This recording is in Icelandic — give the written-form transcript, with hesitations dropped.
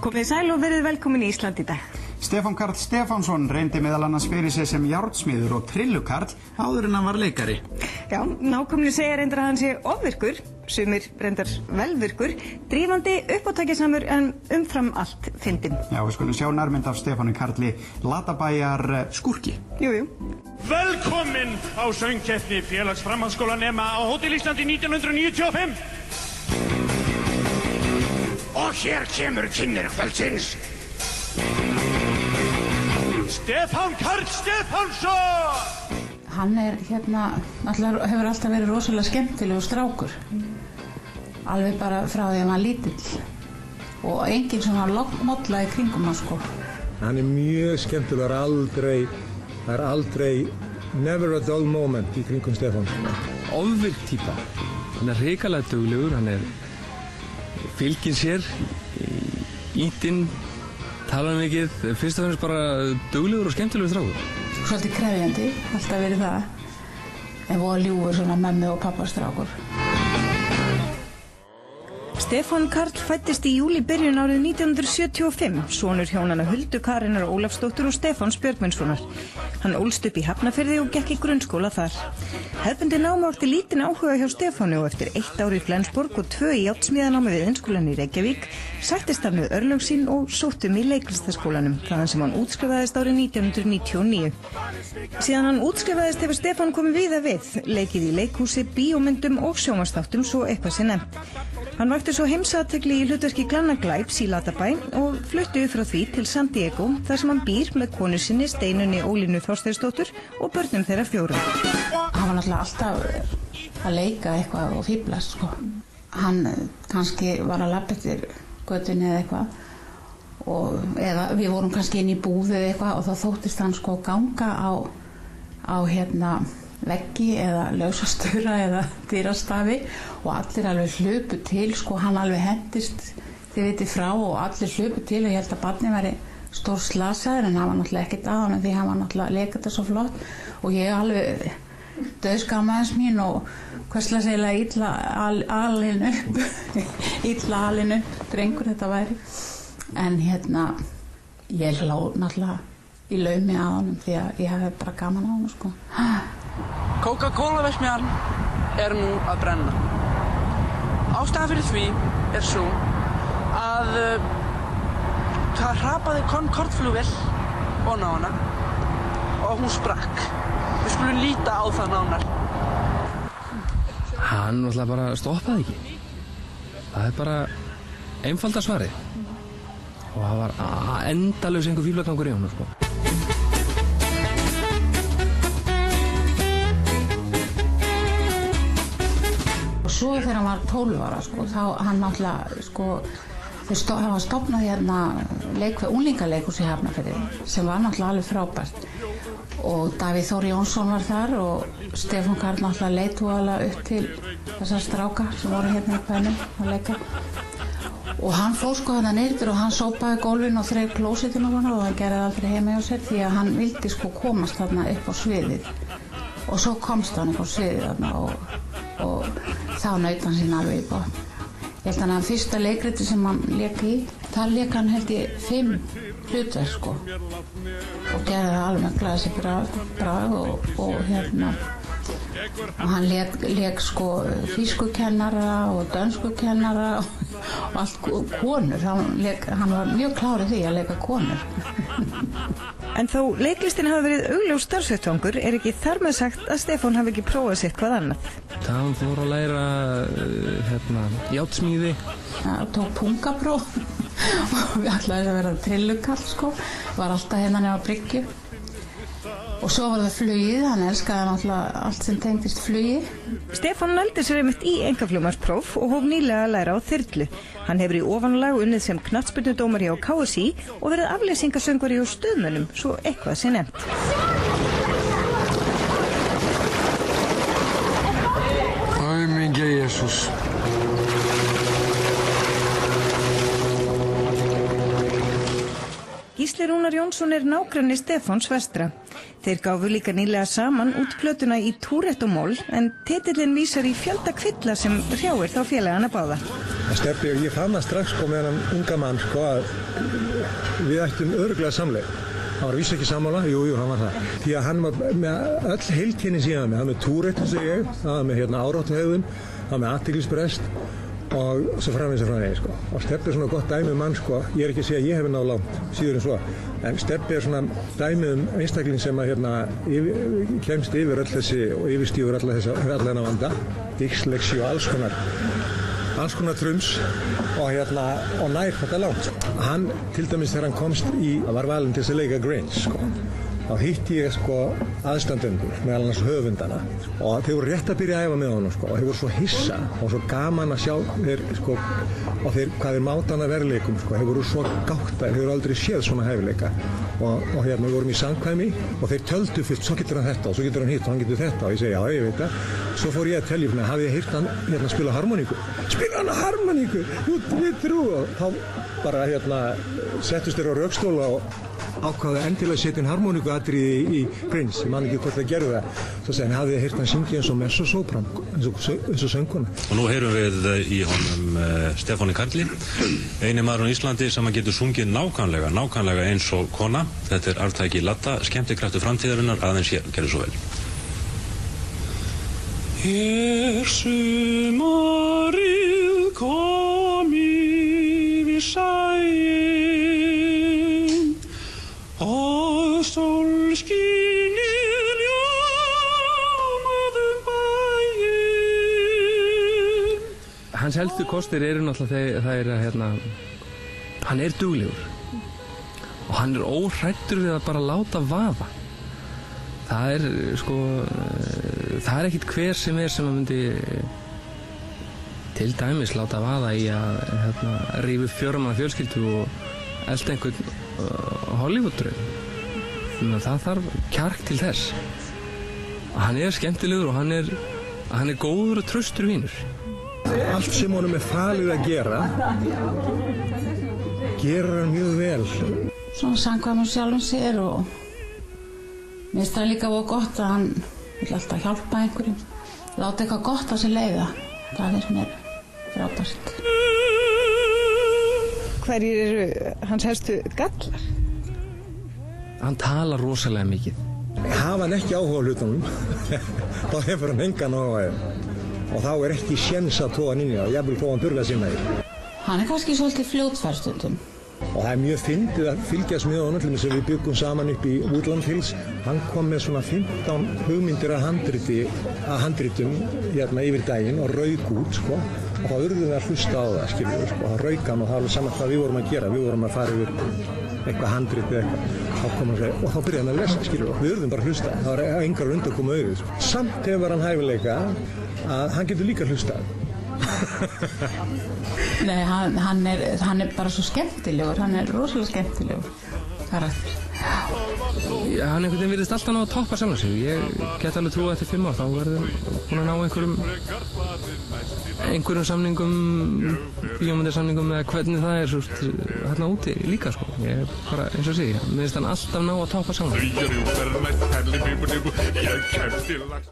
Komið sæl og verið velkomin í Ísland í dag. Stefán Karl Stefánsson reyndi meðal annars fyrir sig sem járnsmiður og trillukarl áður en hann var leikari. Já, nákomnir segja reyndar að hann sé ofvirkur, sumir reyndar velvirkur, drífandi, uppátækjasamur en umfram allt fyndinn. Já, við skulum sjá nærmynd af Stefáni Karli Latabæjar skúrki. Jú. Velkomin á söngkeppni Félags framhaldsskólanema á Hótel Íslandi 1995. Og hér kemur kynnir kvöldsins. Stefán Karl Stefánsson! Hann hefur alltaf verið rosalega skemmtilegur strákur. Alveg bara frá því að hann var lítill. Og enginn svona molla í kringum hann sko. Hann mjög skemmtilegur, það er aldrei, never a dull moment í kringum Stefán. Ofvirk týpa. Hann hrikalega duglegur, hann fylgir sér, ítinn, talar mikið, fyrst og fremst bara duglegur og skemmtilegur strákur. Svolítið krefjandi, alltaf verið það. En voða ljúfur svona mömmu og pappa strákur. Stefán Karl fæddist í júlí-byrjun árið 1975, sonur hjónanna Huldu Karínar Ólafsdóttur og Stefáns Björgvinssonar. Hann ólst upp í Hafnarfirði og gekk í grunnskóla þar. Hefðbundið námi átti lítinn áhuga hjá Stefáni og eftir 1 ár í Flensborg og 2 í járnsmíðanámi við Iðnskólann í Reykjavík sættist hann við örlög sín og sótti í leiklistaskólanum, þaðan sem hann útskrifaðist árið 1999. Síðan hann útskrifaðist hefur Stefán komið víða við, leikið í leikhúsi, bíómyndum og sjónvarpsþáttum svo eitthvað sé nefnt. Hann vakti svo heimsathygli í hlutverki Glannaglæps í Latabæ og flutti frá því til San Diego þar sem hann býr með konu sinni Steinunni Ólínu Þorsteinsdóttur og börnum þeirra 4. Hann var náttúrulega alltaf að leika eitthvað og fíblast sko. Hann kannski var að labba eftir götunni eða eitthvað eða við vorum kannski inn í búð eða eitthvað og þá þóttist hann sko ganga á veggi eða lausastura eða dyrastafi og allir alveg hlupu til sko, hann alveg hendist þið vitið frá og allir hlupu til og ég held að barnið væri stór slasaður en hann var náttúrulega ekkert að honum því hann var náttúrulega að leika þetta svo flott og ég alveg dauðskammaðist mín og hverslega segjulega illa alin upp drengur þetta væri en ég hló náttúrulega í laumi að honum því að ég hefði bara gaman á honum sko. Coca-Cola-verksmiðjan nú að brenna. Ástæðan fyrir því svo að það hrapaði Concorde-flugvél ofan á hana og hún sprakk. Við skulum líta á það nánar. Hann náttúrulega bara stoppaði ekki. Það bara einfalda svarið. Og það var endalaus einhver fíflagangur í honum sko. Svo þegar hann var 12 ára sko, þá hann náttúrulega sko, hann var stofnað unglingaleikhús í Hafnarfirði sem var náttúrulega alveg frábært og Davíð Þór Jónsson var þar og Stefán Karl náttúrulega leiðtogalega upp til þessar stráka sem voru í bænum að leika og hann fór sko þarna niður og hann sópaði gólfin og þreif klósettinn á hana og hann gerði aldrei heima hjá sér því að hann vildi sko komast þarna upp á sviðið og svo komst hann upp á sviðið þarna og þá naut hann sín alveg í botn. Ég held að hann fyrsta leikriti sem hann lék í, þar lék hann held ég 5 hlutverk sko og gerði það alveg með glæsi bragð og hann lék sko þýskukennara og dönskukennara og allt konur, hann var mjög klár í því að leika konur. En þó leiklistin hafi verið augljós starfsvettvangur ekki þar með sagt að Stefán hafi ekki prófað sitt hvað annað. Hann fór að læra járnsmíði. Hann tók pungapróf og við ætlaði að vera trillukall sko, var alltaf hérna á bryggju. Og svo var það flugið, hann elskaði náttúrulega allt sem tengdist flugi. Stefán nældi sér einmitt í einkaflugmannspróf og hóf nýlega að læra á þyrlu. Hann hefur í ofanálag unnið sem knattspyrnudómari á KSÍ og verið afleysingasöngvari hjá Stuðmönnum, svo eitthvað sé nefnt. Aumingi Jesús. Gísli Rúnar Jónsson nágranni Stefáns vestra. Þeir gáfu líka nýlega saman út plötuna í túrett og mól en titillinn vísar í fjölda kvilla sem hrjáir þá félagana báða. Stebbi og ég fann það strax með hann unga mann að við ættum örugglega samleið. Hann var víst ekki sammála, jú, hann var það. Því að hann var með öll heilkenni síðan með. Hann með túrett, segi ég, hann var með áráttuhegðun, hann með athyglisbrest og svo framvegis sko. Og Stebbi svona gott dæmi mann sko. Ég ekki að segja að ég hef náð langt síður en svo. En Stebbi svona dæmi einstakling sem að kemst yfir öll þessi og yfirstífur allan vanda. Dyslexí og alls konar trums og nær þetta langt. Hann til dæmis þegar hann komst var valinn til þess að leika Grinch sko. Þá hitti ég aðstandendur meðal annars höfundana og þeir voru rétt að byrja að æfa með honum og þeir voru svo hissa og svo gaman að sjá hvað þeir máta hann að veruleikum þeir voru svo gáttaðir, þeir voru aldrei séð svona hæfileika og við vorum í samkvæmi og þeir töldu fyrst, svo getur hann þetta og svo getur hann hitt og hann getur þetta og ég segi já ég veit það, svo fór ég að telja hafði ég heyrt hann spila harmoníku, við þrjú og þá bara settust þeir á rökstóla og ákvaði endilega að setja harmoníkuatriði í Prince, ég man ekki hvort það gerðu það. Svo segi hann, hafði ég heyrt hann syngja eins og mezzosopran, eins og söngkona. Og nú heyrum við í honum Stefáni Karli, eini maður á Íslandi sem getur sungið nákvæmlega eins og kona. Þetta arftæki Latta, skemmtikraftur framtíðarinnar, aðeins hér, gerðu svo vel. Sumarið komið við sæinn og sólskinið ljómaði bæinn. Hans helstu kostir eru náttúrulega það hann duglegur og hann óhræddur við að bara láta vaða. Það ekkert hver sem að myndi til dæmis láta vaða í að rífa upp fjörumanna fjölskyldu og elda einhvern Hollywood-draum. Það þarf kjark til þess. Hann skemmtilegur og hann góður og traustur vinur. Allt sem honum falið að gera gerir hann mjög vel. Svona samkvæmur sjálfum sér og mér finnst það líka gott að hann vil alltaf hjálpa einhverjum. Láta eitthvað gott á sig leiða. Það finnst mér frábært. Hverjir eru hans helstu gallar? Hann talar rosalega mikið. Hafa hann ekki áhuga á hlutunum, þá hefur hann engan áhuga og þá ekki séns að toga hann inn í það, jafnvel þó hann þurfi að sinna því. Hann kannski svolítið fljótfær stundum. Og það mjög fyndið að fylgjast með honum sem við byggum saman upp í Woodland Hills. Hann kom með svona 15 hugmyndir að handritum yfir daginn og rauk út og þá urðum við að hlusta á það, þá rauk hann og það var saman hvað við vorum að gera. Við vorum að fara yfir eitthvað handrit eða eitthvað og þá byrjaði hann að lesa, við urðum bara að hlusta. Það var engar undankomu auðið. Samt hefur hann hæfileika að hann getur líka hlustað. Nei, hann bara svo skemmtilegur, hann rosalega skemmtilegur karakter. Já, hann einhvern veginn virðist alltaf ná að toppa sjálfan sig. Ég get alveg trúið eftir 5 ár, þá verður búin að ná einhverjum samningum, bíómyndasamningum eða hvernig það hérna úti líka sko. Ég bara, eins og sé, mér finnst hann alltaf ná að toppa sjálfan sig.